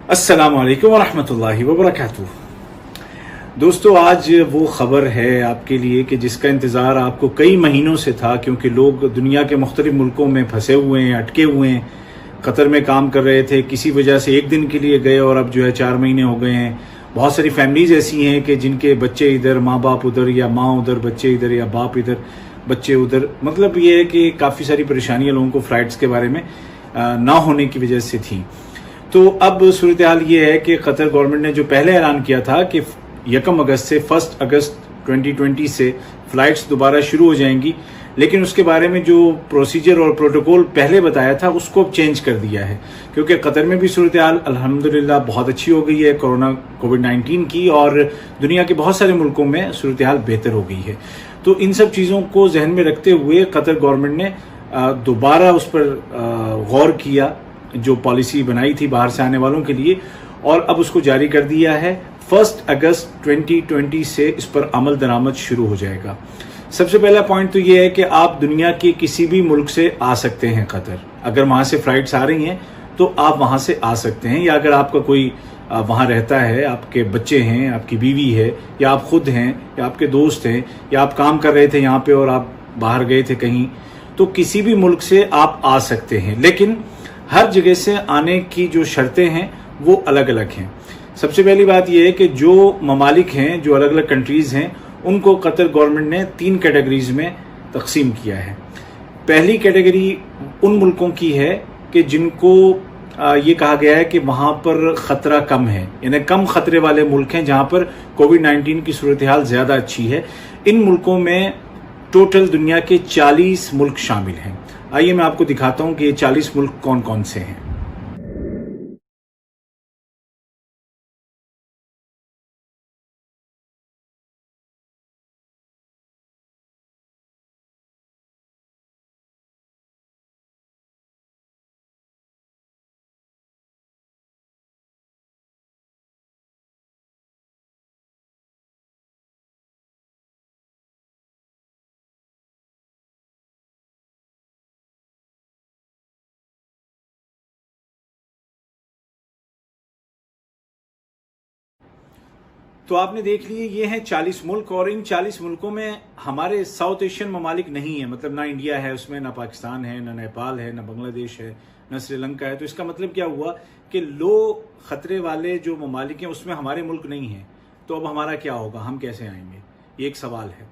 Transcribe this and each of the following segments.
अस्सलामु अलैकुम वरहमतुल्लाहि वबरकातुह। दोस्तों, आज वो खबर है आपके लिए कि जिसका इंतज़ार आपको कई महीनों से था, क्योंकि लोग दुनिया के मुख्तलिफ मुल्कों में फंसे हुए हैं, अटके हुए हैं। कतर में काम कर रहे थे, किसी वजह से एक दिन के लिए गए और अब जो है 4 महीने हो गए हैं। बहुत सारी फैमिलीज ऐसी हैं कि जिनके बच्चे इधर, माँ बाप उधर, या माँ उधर बच्चे इधर, या बाप इधर बच्चे उधर। मतलब ये है कि काफ़ी सारी परेशानियां लोगों को फ़्लाइट्स के बारे में ना होने की वजह से थी। तो अब सूरत हाल ये है कि कतर गवर्नमेंट ने जो पहले ऐलान किया था कि 1 अगस्त से 1 अगस्त 2020 से फ्लाइट्स दोबारा शुरू हो जाएंगी, लेकिन उसके बारे में जो प्रोसीजर और प्रोटोकॉल पहले बताया था उसको अब चेंज कर दिया है, क्योंकि कतर में भी सूरत हाल अल्हम्दुलिल्लाह बहुत अच्छी हो गई है कोविड-19 की, और दुनिया के बहुत सारे मुल्कों में सूरत हाल बेहतर हो गई है। तो इन सब चीज़ों को जहन में रखते हुए कतर गवर्नमेंट ने दोबारा उस पर गौर किया, जो पॉलिसी बनाई थी बाहर से आने वालों के लिए, और अब उसको जारी कर दिया है। 1 अगस्त 2020 से इस पर अमल दरामद शुरू हो जाएगा। सबसे पहला पॉइंट तो ये है कि आप दुनिया के किसी भी मुल्क से आ सकते हैं कतर। अगर वहां से फ्लाइट्स आ रही हैं तो आप वहां से आ सकते हैं, या अगर आपका कोई वहां रहता है, आपके बच्चे हैं, आपकी बीवी है, या आप खुद हैं, या आपके दोस्त हैं, या आप काम कर रहे थे यहाँ पे और आप बाहर गए थे कहीं, तो किसी भी मुल्क से आप आ सकते हैं। लेकिन हर जगह से आने की जो शर्तें हैं वो अलग अलग हैं। सबसे पहली बात यह है कि जो ममालिक हैं, जो अलग अलग कंट्रीज हैं, उनको कतर गवर्नमेंट ने 3 कैटेगरीज में तकसीम किया है। पहली कैटेगरी उन मुल्कों की है कि जिनको ये कहा गया है कि वहां पर खतरा कम है, यानी कम खतरे वाले मुल्क हैं जहां पर कोविड-19 की सूरत हाल ज्यादा अच्छी है। इन मुल्कों में टोटल दुनिया के 40 मुल्क शामिल हैं। आइए मैं आपको दिखाता हूं कि ये 40 मुल्क कौन कौन से हैं। तो आपने देख लिए, ये हैं 40 मुल्क, और इन 40 मुल्कों में हमारे साउथ एशियन ममालिक नहीं है। मतलब ना इंडिया है उसमें, ना पाकिस्तान है, ना नेपाल है, ना बांग्लादेश है, ना श्रीलंका है। तो इसका मतलब क्या हुआ कि लो खतरे वाले जो ममालिक हैं उसमें हमारे मुल्क नहीं है। तो अब हमारा क्या होगा, हम कैसे आएंगे, ये एक सवाल है।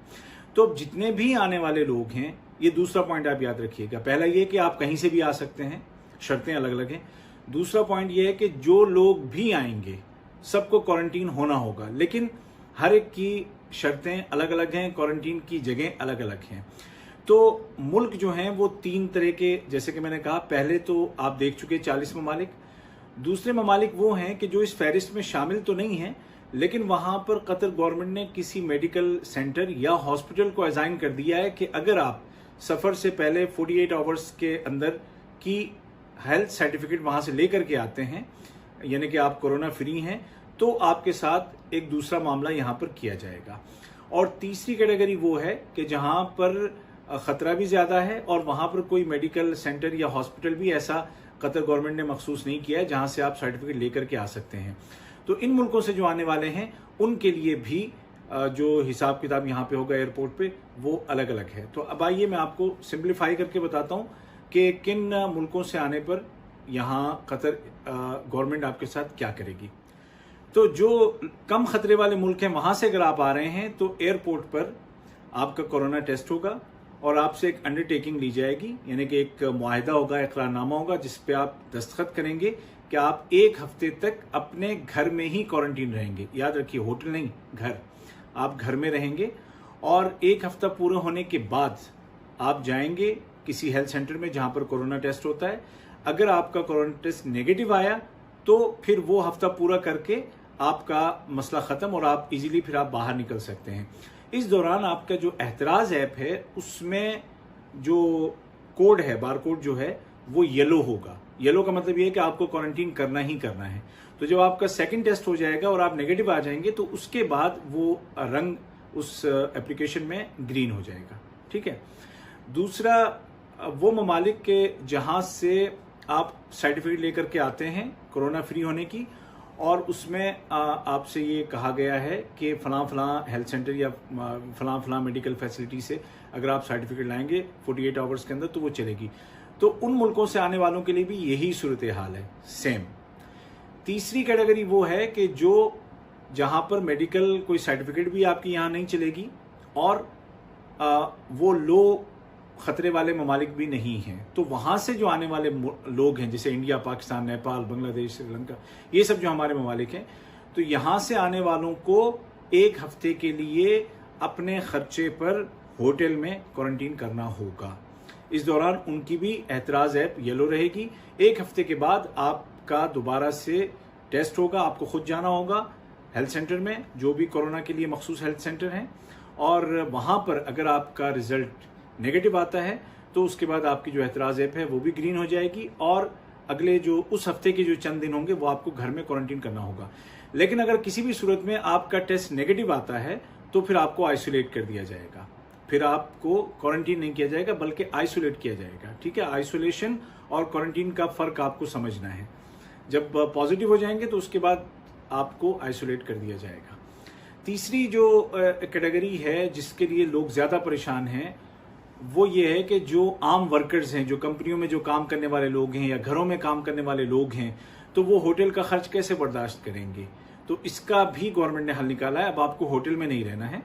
तो अब जितने भी आने वाले लोग हैं, ये दूसरा पॉइंट आप याद रखिएगा। पहला ये कि आप कहीं से भी आ सकते हैं, शर्तें अलग अलग हैं। दूसरा पॉइंट ये है कि जो लोग भी आएंगे सबको क्वारंटीन होना होगा, लेकिन हर एक की शर्तें अलग अलग हैं, क्वारंटीन की जगह अलग अलग हैं। तो मुल्क जो हैं वो 3 तरह के, जैसे कि मैंने कहा, पहले तो आप देख चुके 40 ममालिक। दूसरे ममालिक वो हैं कि जो इस फहरिस्त में शामिल तो नहीं है, लेकिन वहां पर कतर गवर्नमेंट ने किसी मेडिकल सेंटर या हॉस्पिटल को अजाइन कर दिया है कि अगर आप सफर से पहले 48 आवर्स के अंदर की हेल्थ सर्टिफिकेट वहां से लेकर के आते हैं, यानी कि आप कोरोना फ्री हैं, तो आपके साथ एक दूसरा मामला यहां पर किया जाएगा। और तीसरी कैटेगरी वो है कि जहां पर खतरा भी ज्यादा है और वहां पर कोई मेडिकल सेंटर या हॉस्पिटल भी ऐसा कतर गवर्नमेंट ने मखसूस नहीं किया है जहां से आप सर्टिफिकेट लेकर के आ सकते हैं। तो इन मुल्कों से जो आने वाले हैं उनके लिए भी जो हिसाब किताब यहाँ पे होगा एयरपोर्ट पे, वो अलग अलग है। तो अब आइए मैं आपको सिंप्लीफाई करके बताता हूँ कि किन मुल्कों से आने पर यहाँ कतर गवर्नमेंट आपके साथ क्या करेगी। तो जो कम खतरे वाले मुल्क हैं वहां से अगर आप आ रहे हैं तो एयरपोर्ट पर आपका कोरोना टेस्ट होगा और आपसे एक अंडरटेकिंग ली जाएगी, यानी कि एक मुआहिदा होगा, इकरारनामा होगा, जिस पे आप दस्तखत करेंगे कि आप 1 हफ्ते तक अपने घर में ही क्वारंटीन रहेंगे। याद रखिए, होटल नहीं, घर। आप घर में रहेंगे और 1 हफ्ता पूरा होने के बाद आप जाएंगे किसी हेल्थ सेंटर में जहां पर कोरोना टेस्ट होता है। अगर आपका कोरोना टेस्ट नेगेटिव आया तो फिर वो हफ्ता पूरा करके आपका मसला खत्म और आप इजीली फिर आप बाहर निकल सकते हैं। इस दौरान आपका जो एहतराज ऐप है उसमें जो कोड है, बार कोड जो है, वो येलो होगा। येलो का मतलब ये है कि आपको क्वारंटीन करना ही करना है। तो जब आपका सेकंड टेस्ट हो जाएगा और आप नेगेटिव आ जाएंगे तो उसके बाद वो रंग उस एप्लीकेशन में ग्रीन हो जाएगा। ठीक है। दूसरा, वो ममालिक के जहां से आप सर्टिफिकेट लेकर के आते हैं कोरोना फ्री होने की, और उसमें आपसे ये कहा गया है कि फलां हेल्थ सेंटर या फलां मेडिकल फैसिलिटी से अगर आप सर्टिफिकेट लाएंगे 48 आवर्स के अंदर तो वो चलेगी। तो उन मुल्कों से आने वालों के लिए भी यही सूरत हाल है, सेम। तीसरी कैटेगरी वो है कि जो जहां पर मेडिकल कोई सर्टिफिकेट भी आपकी यहां नहीं चलेगी और वो लो खतरे वाले ममालिक भी नहीं हैं, तो वहां से जो आने वाले लोग हैं जैसे इंडिया, पाकिस्तान, नेपाल, बांग्लादेश, श्रीलंका, ये सब जो हमारे ममालिक हैं, तो यहां से आने वालों को 1 हफ्ते के लिए अपने खर्चे पर होटल में क्वारंटीन करना होगा। इस दौरान उनकी भी एतराज ऐप येलो रहेगी। 1 हफ्ते के बाद आपका दोबारा से टेस्ट होगा, आपको खुद जाना होगा हेल्थ सेंटर में, जो भी कोरोना के लिए मखसूस हेल्थ सेंटर हैं, और वहां पर अगर आपका रिजल्ट नेगेटिव आता है तो उसके बाद आपकी जो एतराज ऐप है वो भी ग्रीन हो जाएगी, और अगले जो उस हफ्ते के जो चंद दिन होंगे वो आपको घर में क्वारंटीन करना होगा। लेकिन अगर किसी भी सूरत में आपका टेस्ट नेगेटिव आता है तो फिर आपको आइसोलेट कर दिया जाएगा, फिर आपको क्वारंटीन नहीं किया जाएगा बल्कि आइसोलेट किया जाएगा। ठीक है, आइसोलेशन और क्वारंटीन का फर्क आपको समझना है। जब पॉजिटिव हो जाएंगे तो उसके बाद आपको आइसोलेट कर दिया जाएगा। तीसरी जो कैटेगरी है जिसके लिए लोग ज्यादा परेशान हैं वो ये है कि जो आम वर्कर्स हैं, जो कंपनियों में जो काम करने वाले लोग हैं या घरों में काम करने वाले लोग हैं, तो वो होटल का खर्च कैसे बर्दाश्त करेंगे। तो इसका भी गवर्नमेंट ने हल निकाला है। अब आपको होटल में नहीं रहना है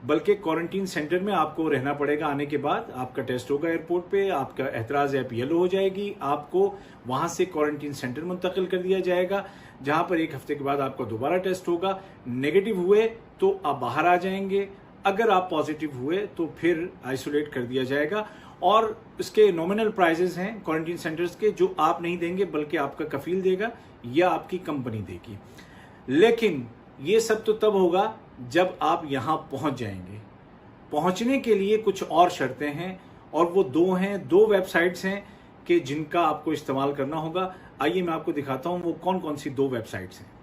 बल्कि क्वारंटीन सेंटर में आपको रहना पड़ेगा। आने के बाद आपका टेस्ट होगा एयरपोर्ट पे, आपका एतराज ऐप येलो हो जाएगी, आपको वहां से क्वारंटीन सेंटर मुंतकिल कर दिया जाएगा, जहां पर 1 हफ्ते के बाद आपका दोबारा टेस्ट होगा। नेगेटिव हुए तो आप बाहर आ जाएंगे, अगर आप पॉजिटिव हुए तो फिर आइसोलेट कर दिया जाएगा। और इसके नॉमिनल प्राइजेस हैं क्वारंटीन सेंटर्स के, जो आप नहीं देंगे बल्कि आपका कफील देगा या आपकी कंपनी देगी। लेकिन ये सब तो तब होगा जब आप यहां पहुंच जाएंगे। पहुंचने के लिए कुछ और शर्तें हैं, और वो 2 वेबसाइट्स हैं कि जिनका आपको इस्तेमाल करना होगा। आइए मैं आपको दिखाता हूं वो कौन कौन सी 2 वेबसाइट्स हैं।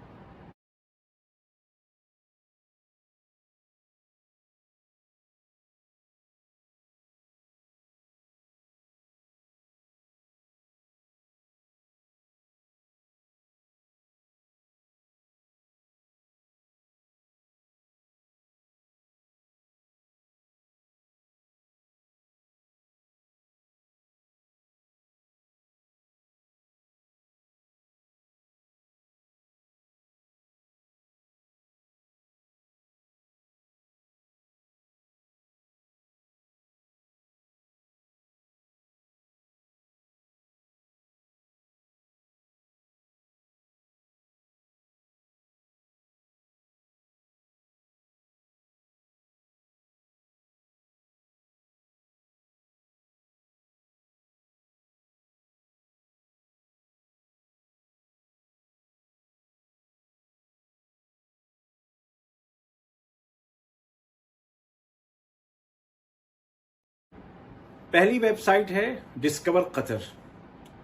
पहली वेबसाइट है डिस्कवर कतर।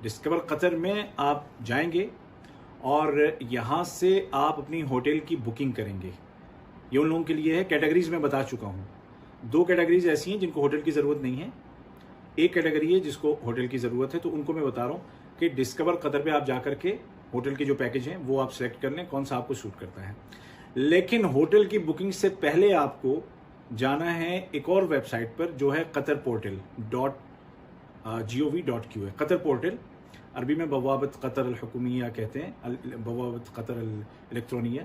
डिस्कवर कतर में आप जाएंगे और यहां से आप अपनी होटल की बुकिंग करेंगे। ये उन लोगों के लिए है, कैटेगरीज में बता चुका हूं। 2 कैटेगरीज ऐसी हैं जिनको होटल की जरूरत नहीं है, एक कैटेगरी है जिसको होटल की जरूरत है। तो उनको मैं बता रहा हूं कि डिस्कवर कतर पे आप जाकर के होटल के जो पैकेज हैं वो आप सिलेक्ट कर लें, कौन सा आपको सूट करता है। लेकिन होटल की बुकिंग से पहले आपको जाना है एक और वेबसाइट पर जो है qatarportal.gov.q है। कतर पोर्टल अरबी में बवाबत कतर अल हुकूमिया कहते हैं, बवाबत कतर अल इलेक्ट्रॉनिया।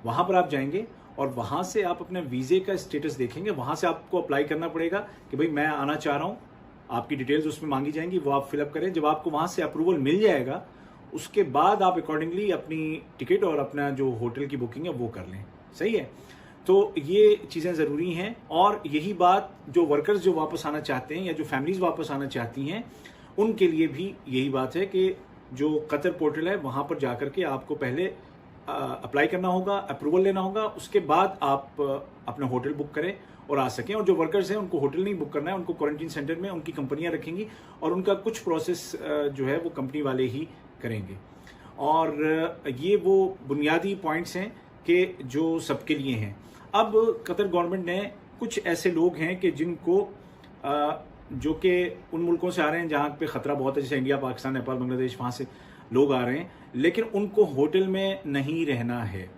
वहां पर आप जाएंगे और वहां से आप अपने वीजे का स्टेटस देखेंगे। वहां से आपको अप्लाई करना पड़ेगा कि भाई मैं आना चाह रहा हूं, आपकी डिटेल्स उसमें मांगी जाएंगी, वो आप फिलअप करें। जब आपको वहां से अप्रूवल मिल जाएगा उसके बाद आप अकॉर्डिंगली अपनी टिकट और अपना जो होटल की बुकिंग है वो कर लें। सही है, तो ये चीजें जरूरी हैं। और यही बात जो वर्कर्स जो वापस आना चाहते हैं या जो फैमिलीज वापस आना चाहती हैं उनके लिए भी यही बात है कि जो कतर पोर्टल है वहां पर जाकर के आपको पहले अप्लाई करना होगा, अप्रूवल लेना होगा, उसके बाद आप अपना होटल बुक करें और आ सकें। और जो वर्कर्स हैं उनको होटल नहीं बुक करना है, उनको क्वारंटीन सेंटर में उनकी कंपनियां रखेंगी और उनका कुछ प्रोसेस जो है वो कंपनी वाले ही करेंगे। और ये वो बुनियादी पॉइंट्स हैं कि जो सबके लिए हैं। अब कतर गवर्नमेंट ने कुछ ऐसे लोग हैं कि जिनको जो कि उन मुल्कों से आ रहे हैं जहाँ पे ख़तरा बहुत है, जैसे इंडिया, पाकिस्तान, नेपाल, बांग्लादेश, वहाँ से लोग आ रहे हैं, लेकिन उनको होटल में नहीं रहना है,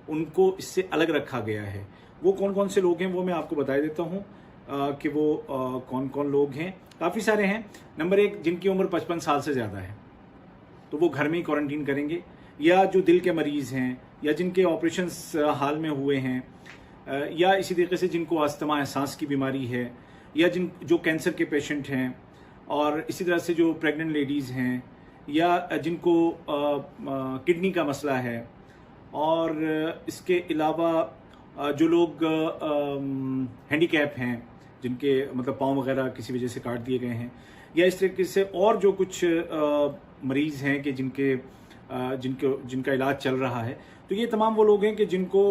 उनको इससे अलग रखा गया है। वो कौन कौन से लोग हैं वो मैं आपको बता देता हूँ कि वो कौन कौन लोग हैं। काफ़ी सारे हैं। नंबर 1, जिनकी उम्र 55 साल से ज़्यादा है तो वो घर में ही क्वारंटीन करेंगे, या जो दिल के मरीज़ हैं, या जिनके ऑपरेशंस हाल में हुए हैं, या इसी तरीके से जिनको अस्थमा सांस की बीमारी है, या जो कैंसर के पेशेंट हैं, और इसी तरह से जो प्रेग्नेंट लेडीज़ हैं, या जिनको किडनी का मसला है, और इसके अलावा जो लोग हैंडीकैप हैं, जिनके मतलब पाँव वगैरह किसी वजह से काट दिए गए हैं, या इस तरीके से और जो कुछ मरीज़ हैं कि जिनका इलाज चल रहा है, तो ये तमाम वो लोग हैं कि जिनको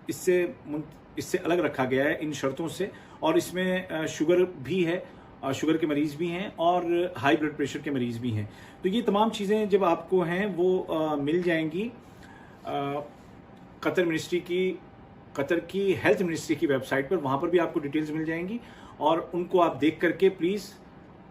इससे अलग रखा गया है इन शर्तों से। और इसमें शुगर भी है, शुगर के मरीज़ भी हैं, और हाई ब्लड प्रेशर के मरीज़ भी हैं। तो ये तमाम चीज़ें जब आपको हैं वो मिल जाएंगी कतर की हेल्थ मिनिस्ट्री की वेबसाइट पर। वहाँ पर भी आपको डिटेल्स मिल जाएंगी, और उनको आप देख करके प्लीज़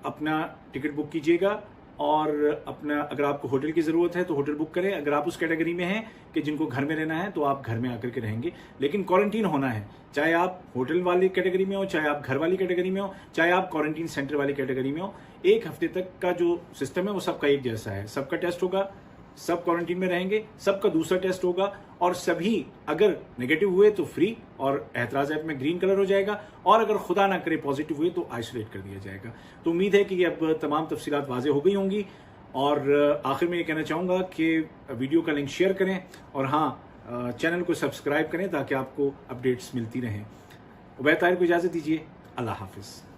अपना टिकट बुक कीजिएगा। और अपना, अगर आपको होटल की ज़रूरत है तो होटल बुक करें। अगर आप उस कैटेगरी में हैं कि जिनको घर में रहना है तो आप घर में आकर के रहेंगे, लेकिन क्वारंटीन होना है, चाहे आप होटल वाली कैटेगरी में हो, चाहे आप घर वाली कैटेगरी में हो, चाहे आप क्वारंटीन सेंटर वाली कैटेगरी में हो। 1 हफ्ते तक का जो सिस्टम है वो सबका एक जैसा है। सबका टेस्ट होगा, सब क्वारंटीन में रहेंगे, सबका दूसरा टेस्ट होगा, और सभी अगर नेगेटिव हुए तो फ्री, और एतराज़ ऐप में ग्रीन कलर हो जाएगा, और अगर खुदा ना करे पॉजिटिव हुए तो आइसोलेट कर दिया जाएगा। तो उम्मीद है कि अब तमाम तफसीलात वाज़ेह हो गई होंगी। और आखिर में ये कहना चाहूँगा कि वीडियो का लिंक शेयर करें, और हाँ, चैनल को सब्सक्राइब करें ताकि आपको अपडेट्स मिलती रहें। उबैद ताहिर को इजाज़त दीजिए। अल्लाह हाफिज़।